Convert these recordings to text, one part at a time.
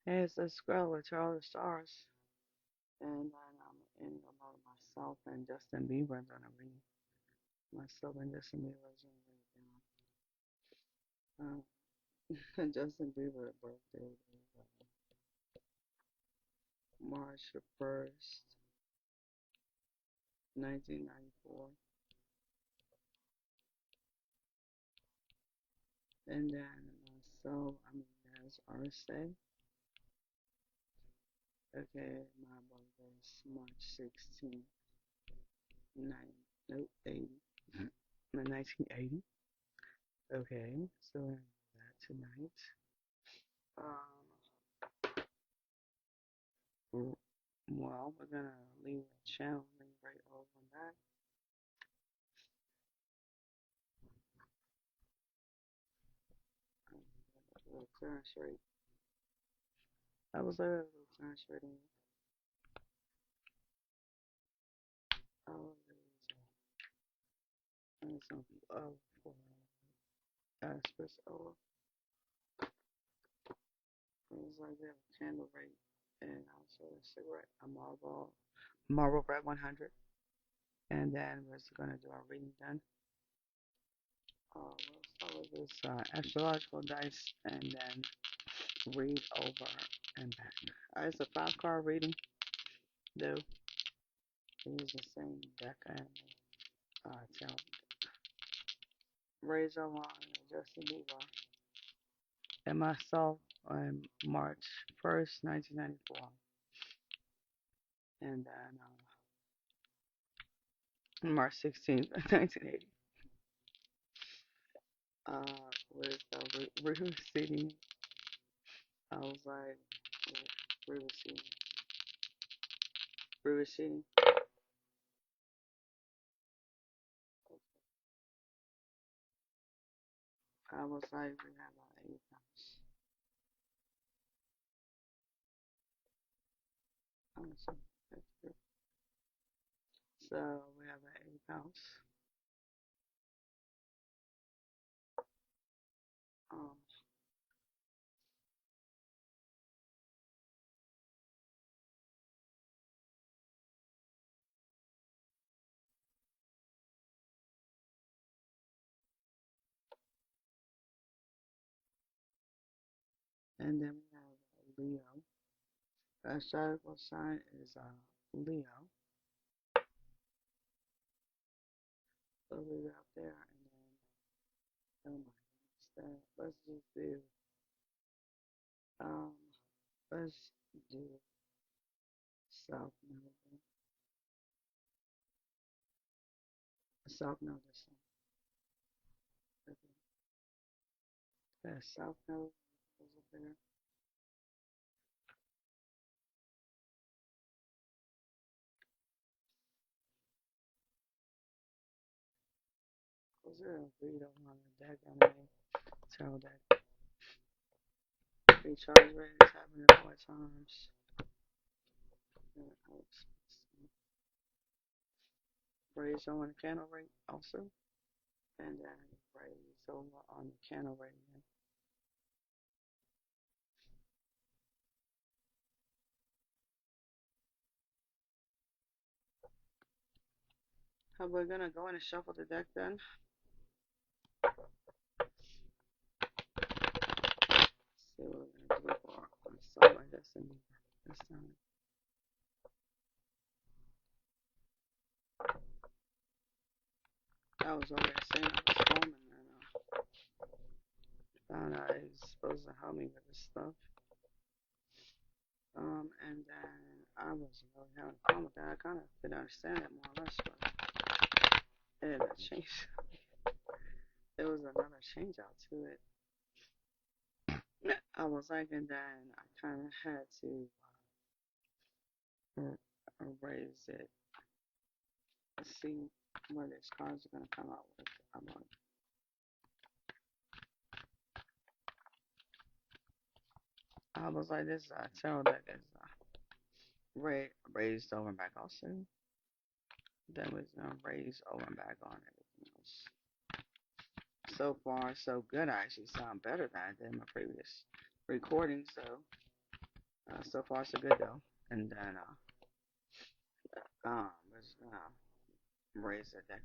It's a scroll with all the stars. And then I'm in about myself and Justin Bieber gonna read. Myself and Justin Bieber's gonna read. Justin Bieber's birthday is March 1st, 1994. And then myself, Ines Arce. Okay, my birthday is March 16th, 9, no, 80. 1980. Okay, so we're gonna do that tonight. Um, well, we're gonna leave the channel and right over that. A little clearance rate. That was a little clearance rate. Oh, there's some for espresso. It was like that candle rate, and also a cigarette, a Marlboro Red 100. And then we're just gonna do our reading then. We'll start with this astrological dice, and then read over and back. It's a 5 card reading, though. We use the same deck and tell. Razor Ron, Justin Bieber, and myself on March 1st, 1994. And then March 16th, 1980. With River City. I was like, River City. River City. I was like, we have our 8 house. So we have an 8 house. Um, and then we have Leo. The astrological sign is Leo. So we got there, and then oh my goodness, let's just do um, let's do South Node. South Node is okay. South Node is up there. Was there a video on the deck on the tell that recharge rate is happening 4 times? Raise on the candle rate also, and then raise over on the candle rate again. We're gonna go in and shuffle the deck then. See what we're gonna do for myself, I guess, and this time. I was already saying I was home, and then found out he was supposed to help me with this stuff. And then I was really having a problem with that. I kind of didn't understand it more or less, but it didn't change. There was another change out to it. I was like, and then I kind of had to raise it to see what these cards are going to come out with. I was like, this tarot deck is raised over and back also. Then we're going to raise over and back on everything else. So far, so good. I actually sound better than I did in my previous recording, so So far so good though. And then we're just gonna raise the deck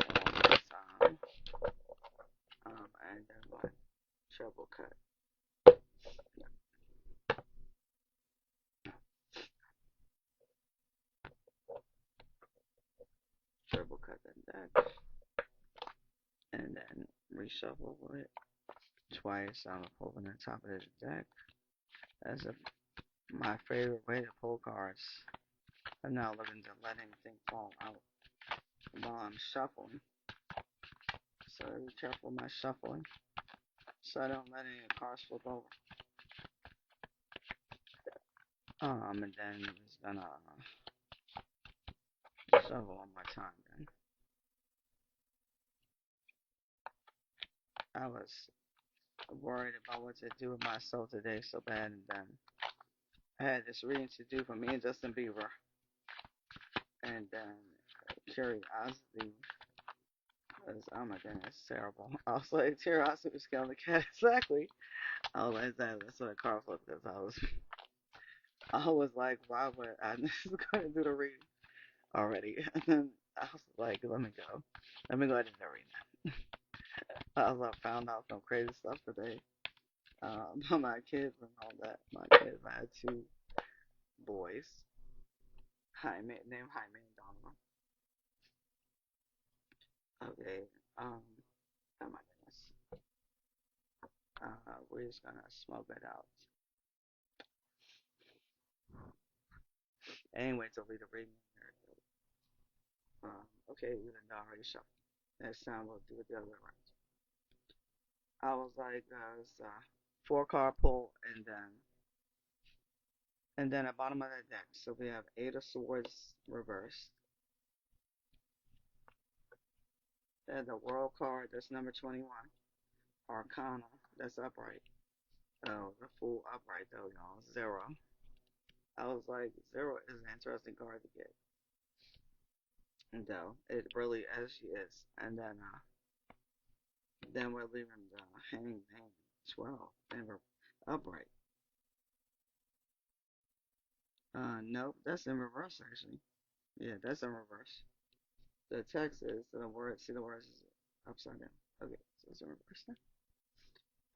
one more time. And then one treble cut. Yeah, treble cut the deck, and then reshuffle it twice. I'm pulling the top of the deck. That's my favorite way to pull cards. I'm not looking to let anything fall out while I'm shuffling. So be careful with my shuffling, so I don't let any cards flip over. And then we're just gonna shuffle one more time. Then I was worried about what to do with myself today so bad, and then I had this reading to do for me and Justin Bieber, and then curiosity was, oh my goodness, terrible. I was like, curiosity was killing the cat. Exactly. I was like, that's what a car flip is. I was like, why would I just gonna do the reading already? And then I was like, let me go. Let me go ahead and do the reading. I was like, found out some crazy stuff today. About my kids and all that. My kids, I had two boys, named Jaime and Donovan. Okay. Oh my goodness. We're just gonna smoke it out. Anyway, to lead the reading. Okay, even though I already shuffled. Next time we'll do it the other way around. I was like, it's four card pull, and then at bottom of the deck. So we have Eight of Swords reversed. Then the World card, that's number 21. Arcana, that's upright. Oh, the Fool upright though, y'all. Zero. I was like, zero is an interesting card to get. And though it really actually is. And then we're leaving the Hangman 12. And we're upright. Nope, that's in reverse actually. Yeah, that's in reverse. The text is the word. See the words is upside down. Okay, so it's in reverse now.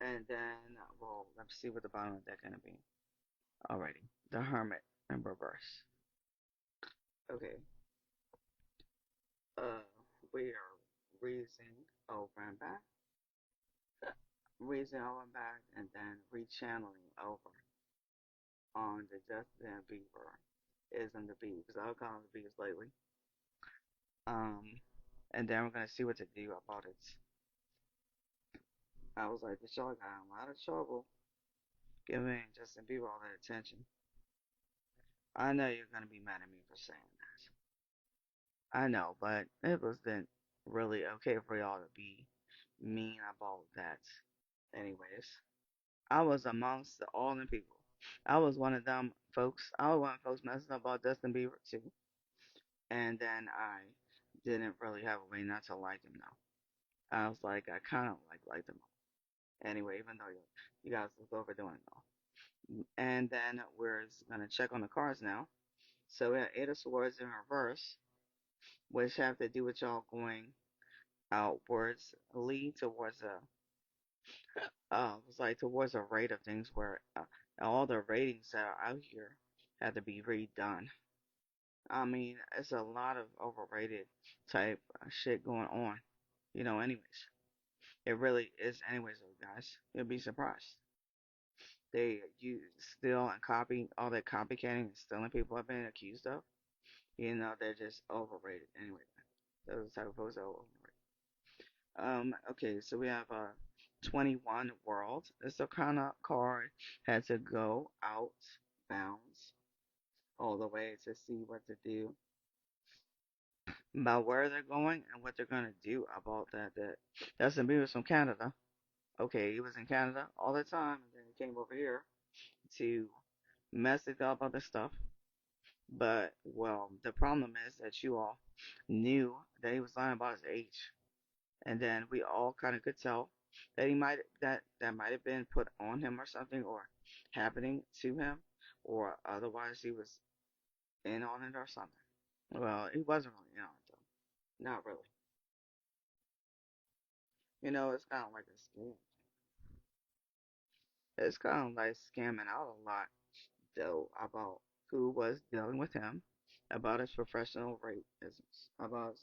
And then, well, let's see what the bottom of that gonna be. Alrighty, the Hermit in reverse. Okay, uh, we are raising over and back, raising over and back, and then rechanneling over on the Justin Bieber is in the B because I've gone on the B's lately. Um, and then we're gonna see what to do about it. I was like, this y'all got in a lot of trouble giving Justin Bieber all that attention. I know you're gonna be mad at me for saying that. I know, but it wasn't really okay for y'all to be mean about that. Anyways, I was amongst all the people. I was one of them folks. I was one of the folks messing up about Justin Bieber too. And then I didn't really have a way not to like him though. I was like, I kind of liked him. Anyway, even though you guys was overdoing it all. And then we're gonna check on the cards now. So we have Eight of Swords in reverse, which have to do with y'all going outwards, lead towards it's like towards a rate of things where all the ratings that are out here have to be redone. I mean, it's a lot of overrated type shit going on, anyways. It really is, anyways, though, guys. You'll be surprised. They you steal and copy all that copycatting and stealing people have been accused of. They're just overrated. Anyway, those type of folks are overrated. Okay, so we have 21 World. It's the kind of card had to go out bounds all the way to see what to do about where they're going and what they're gonna do about that. Justin Bieber's from Canada. Okay, he was in Canada all the time, and then he came over here to mess it up other stuff. But well, the problem is that you all knew that he was lying about his age, and then we all kind of could tell. that he might that might have been put on him or something, or happening to him, or otherwise he was in on it or something. Well, he wasn't really in on it though. Not really. It's kind of like a scam. It's kind of like scamming out a lot though about who was dealing with him, about his professional rapisms, about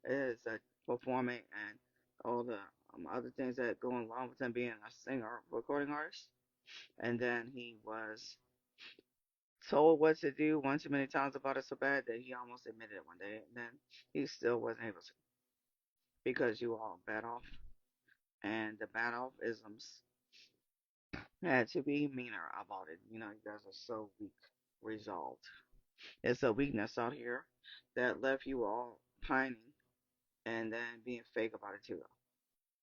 his performing and all the other things that go along with him being a singer, recording artist. And then he was told what to do one too many times about it so bad that he almost admitted it one day, and then he still wasn't able to because you all bad off, and the bad off isms had to be meaner about it. You guys are so weak resolved. It's a weakness out here that left you all pining and then being fake about it too.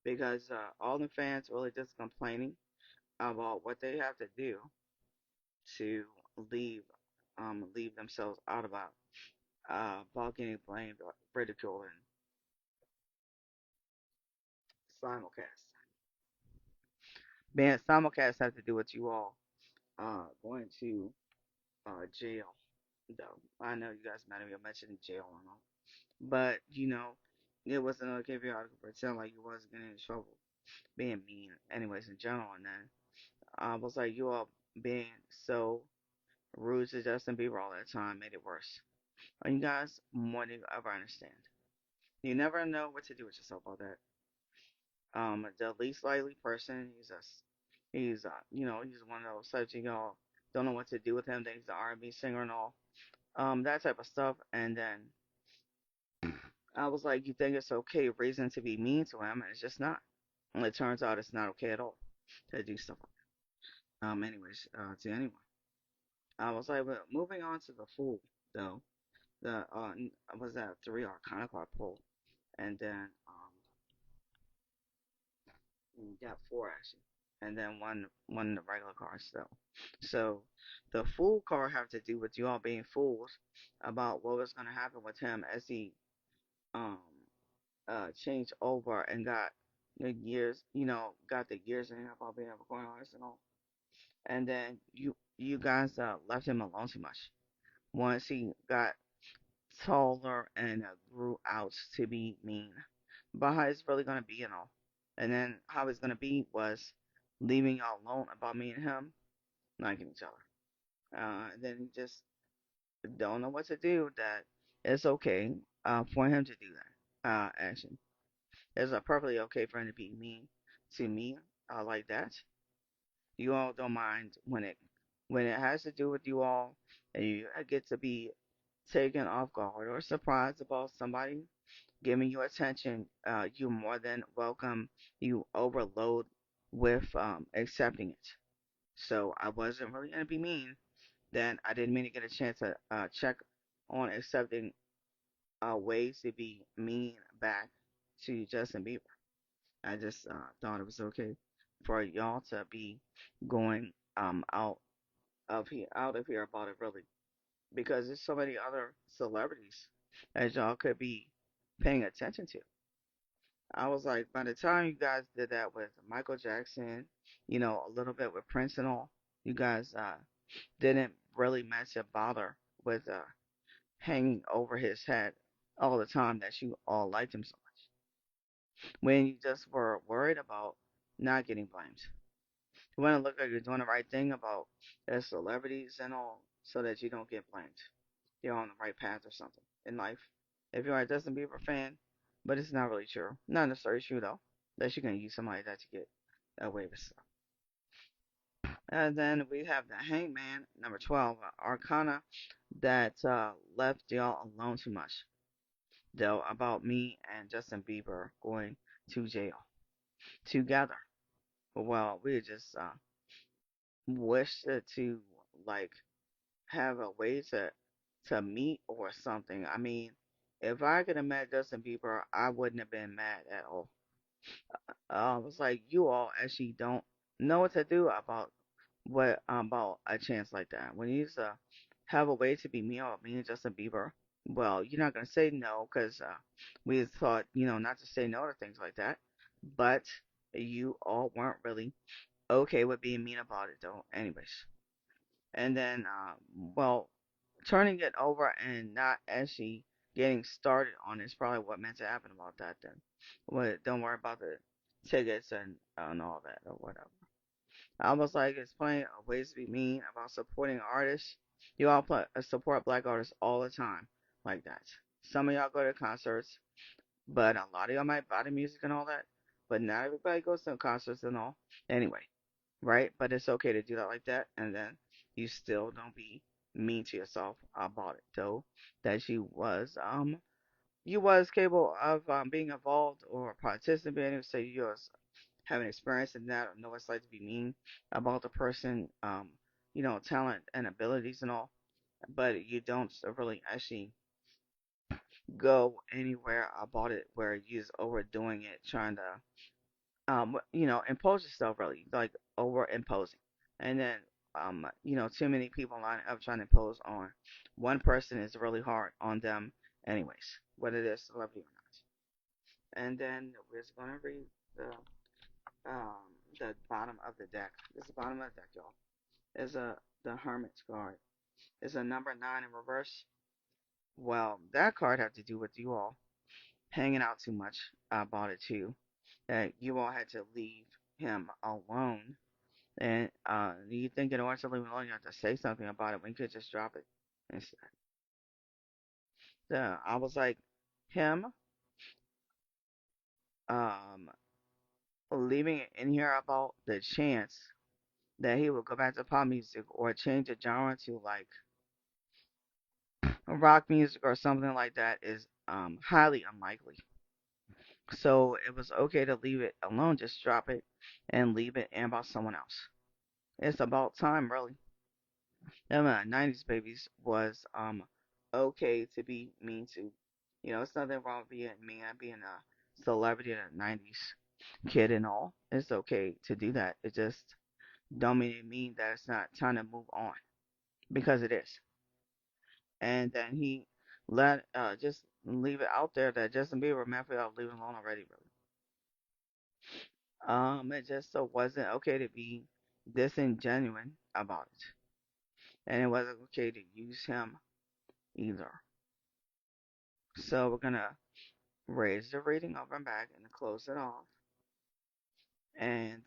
Because all the fans really just complaining about what they have to do to leave leave themselves out about getting blamed or ridiculed and simulcast. Man, simulcast have to do with you all going to jail though. I know you guys might have mentioned jail and all. But it wasn't okay for y'all to pretend like you wasn't getting in trouble being mean anyways in general. And then I was like, you all being so rude to Justin Bieber all that time made it worse. And you guys more than you ever understand. You never know what to do with yourself all that. The least likely person, he's one of those such y'all don't know what to do with him. That he's an R&B singer and all. That type of stuff. And then I was like, you think it's okay reason to be mean to him, and it's just not. And it turns out it's not okay at all to do stuff like that. Anyways, to anyone. I was like, but moving on to the fool, though. The was that 3 Arcana card pull, and then you got 4 actually, and then one the regular cards though. So the fool card have to do with you all being fools about what was gonna happen with him as he um changed over and got the years, got the years and a half of being a recording artist and all. And then you guys left him alone too much. Once he got taller and grew out to be mean, but how it's really gonna be and all. And then how it's gonna be was leaving y'all alone about me and him liking each other. And then he just don't know what to do. That it's okay for him to do that. Action. It's perfectly okay for him to be mean to me like that. You all don't mind when it has to do with you all, and you get to be taken off guard or surprised about somebody giving you attention. You more than welcome. You overload with accepting it. So I wasn't really gonna be mean. Then I didn't mean to get a chance to check on accepting ways to be mean back to Justin Bieber. I just thought it was okay for y'all to be going out of here about it really, because there's so many other celebrities that y'all could be paying attention to. I was like, by the time you guys did that with Michael Jackson, a little bit with Prince and all, you guys didn't really mention bother with hanging over his head all the time that you all liked him so much. When you just were worried about not getting blamed. You want to look like you're doing the right thing about the celebrities and all so that you don't get blamed. You're on the right path or something in life. If you're a Justin Bieber fan, but it's not really true. Not necessarily true though. That you can use somebody that to get away with stuff. And then we have the Hangman, number 12, Arcana, that left y'all alone too much. Though, about me and Justin Bieber going to jail together. Well, we just wished to like have a way to meet or something. I mean, if I could have met Justin Bieber, I wouldn't have been mad at all. It's like you all actually don't know what to do about a chance like that. When you have a way to be me and Justin Bieber, well, you're not gonna say no because we thought not to say no to things like that. But You all weren't really okay with being mean about it though. Anyways, and then well, turning it over and not actually getting started on it is probably what meant to happen about that then. Well, don't worry about the tickets and all that or whatever. I was like, it's plenty of ways to be mean about supporting artists. You all support black artists all the time, like that. Some of y'all go to concerts, but a lot of y'all might buy the music and all that. But not everybody goes to concerts and all. Anyway, right? But it's okay to do that like that, and then you still don't be mean to yourself about it, though. That you was capable of being involved or participating, so you was having experience in that, or know what it's like to be mean about the person, talent and abilities and all, but you don't really actually go anywhere about it where you're just overdoing it, trying to impose yourself really, like over imposing. And then, too many people line up trying to impose on one person is really hard on them, anyways, whether they're celebrity or not. And then we're just gonna read the bottom of the deck. This is the bottom of the deck, y'all. Is the Hermit's card. It's a number 9 in reverse. Well, that card had to do with you all hanging out too much about it too. That you all had to leave him alone. And you think in order to leave him alone, you have to say something about it when you could just drop it instead. So I was like, him um, leaving it in here about the chance that he would go back to pop music or change the genre to like rock music or something like that is highly unlikely. So it was okay to leave it alone, just drop it and leave it and about someone else. It's about time, really. Them 90s babies was okay to be mean to. It's nothing wrong with being mean, being a celebrity in the 90s kid and all. It's okay to do that. It just don't mean that it's not time to move on because it is. And then he let just leave it out there that Justin Bieber meant for y'all to leave it alone already, really. It just so wasn't okay to be disingenuous about it, and it wasn't okay to use him either. So we're gonna raise the reading over and back and close it off, and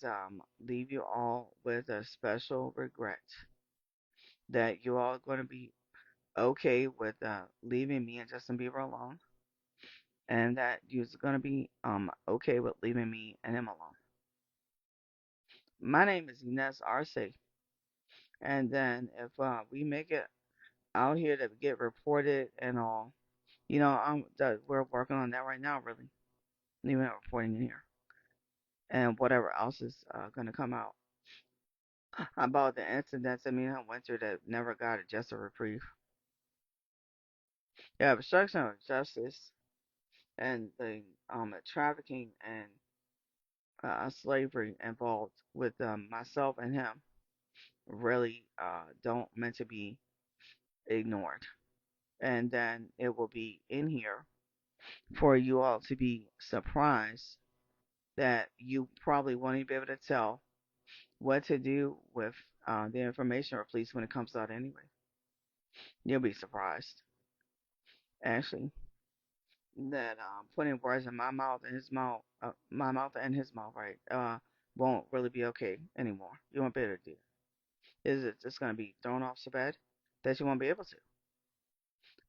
leave you all with a special regret that you all are gonna be okay with leaving me and Justin Bieber alone, and that you're gonna be okay with leaving me and him alone. My name is Ines Arce, and then if we make it out here to get reported and all, that we're working on that right now, really, even reporting in here, and whatever else is gonna come out about the incidents that me and him went through that never got just a reprieve. Yeah, obstruction of justice and the trafficking and slavery involved with myself and him really don't meant to be ignored. And then it will be in here for you all to be surprised that you probably won't even be able to tell what to do with the information released when it comes out anyway. You'll be surprised, actually, that putting words in my mouth and his mouth, my mouth and his mouth, right, won't really be okay anymore. You won't be able to do it. Is it just going to be thrown off so bad that you won't be able to?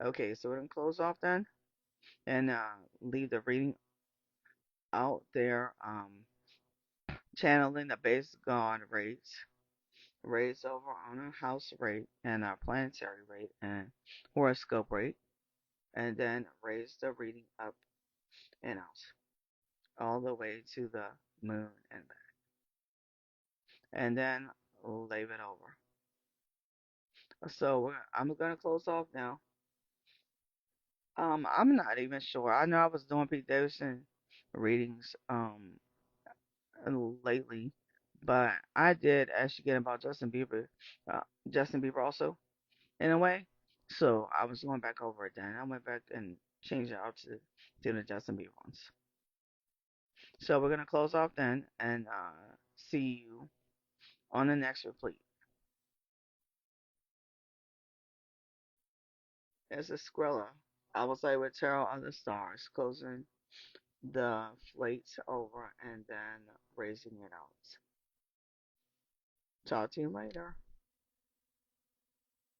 Okay, so we're going to close off then and leave the reading out there, channeling the base god rates, rates over on our house rate and our planetary rate and horoscope rate, and then raise the reading up and out all the way to the moon and back, and then leave it over. So I'm gonna close off now. I'm not even sure. I know I was doing Pete Davidson readings lately, but I did actually get about uh, Justin Bieber also in a way. So I was going back over it then. I went back and changed it out to the Justin Bieber ones. So we're gonna close off then and see you on the next replete. It's a Skrilla. I will say with Tarot of the Stars, closing the flakes over and then raising it out. Talk to you later.